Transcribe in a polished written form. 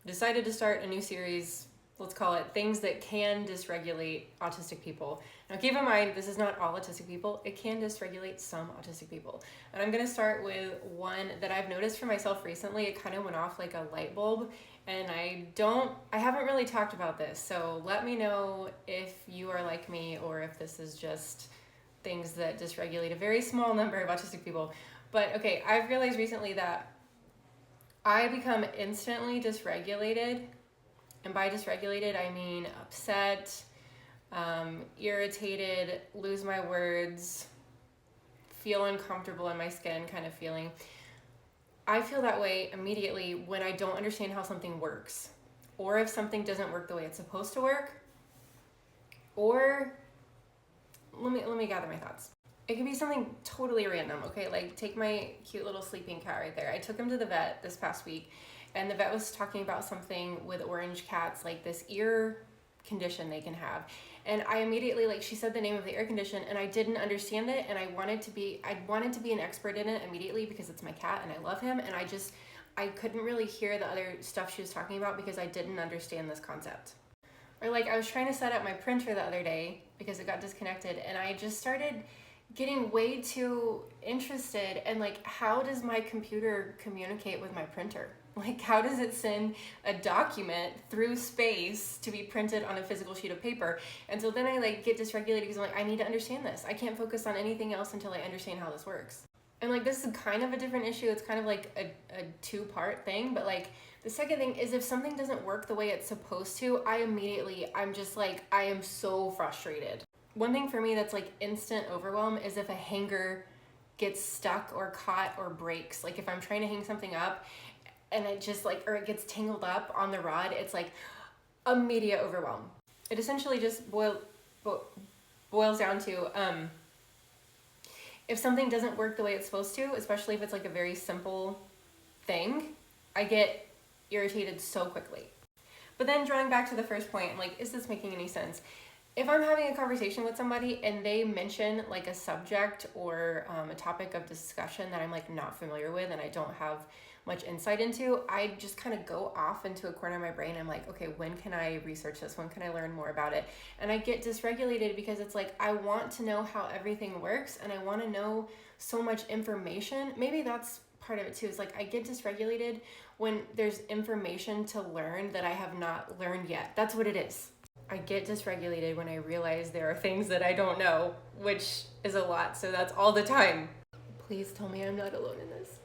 decided to start a new series. Let's call it Things That Can Dysregulate Autistic People. Now keep in mind, this is not all autistic people. It can dysregulate some autistic people. And I'm gonna start with one that I've noticed for myself recently. It kind of went off like a light bulb, and I haven't really talked about this. So let me know if you are like me or if this is just things that dysregulate a very small number of autistic people. But okay, I've realized recently that I become instantly dysregulated. And by dysregulated, I mean upset, irritated, lose my words, feel uncomfortable in my skin kind of feeling. I feel that way immediately when I don't understand how something works, or if something doesn't work the way it's supposed to work, or let me gather my thoughts. It could be something totally random, okay? Like take my cute little sleeping cat right there. I took him to the vet this past week, and the vet was talking about something with orange cats, like this ear condition they can have. And I immediately, like, she said the name of the ear condition, and I didn't understand it, and I wanted to be an expert in it immediately because it's my cat and I love him, and I couldn't really hear the other stuff she was talking about because I didn't understand this concept. Or like I was trying to set up my printer the other day because it got disconnected, and I just started getting way too interested in like, how does my computer communicate with my printer? Like, how does it send a document through space to be printed on a physical sheet of paper? And so then I like get dysregulated because I'm like, I need to understand this. I can't focus on anything else until I understand how this works. And like, this is kind of a different issue. It's kind of like a two-part thing, but like the second thing is if something doesn't work the way it's supposed to, I'm just like, I am so frustrated. One thing for me that's like instant overwhelm is if a hanger gets stuck or caught or breaks. Like if I'm trying to hang something up and it just like, or it gets tangled up on the rod, it's like immediate overwhelm. It essentially just boils down to if something doesn't work the way it's supposed to, especially if it's like a very simple thing, I get irritated so quickly. But then drawing back to the first point, I'm like, is this making any sense? If I'm having a conversation with somebody and they mention like a subject or a topic of discussion that I'm like not familiar with and I don't have much insight into, I just kind of go off into a corner of my brain. I'm like, okay, when can I research this? When can I learn more about it? And I get dysregulated because it's like, I want to know how everything works and I want to know so much information. Maybe that's part of it too. Is like, I get dysregulated when there's information to learn that I have not learned yet. That's what it is. I get dysregulated when I realize there are things that I don't know, which is a lot. So that's all the time. Please tell me I'm not alone in this.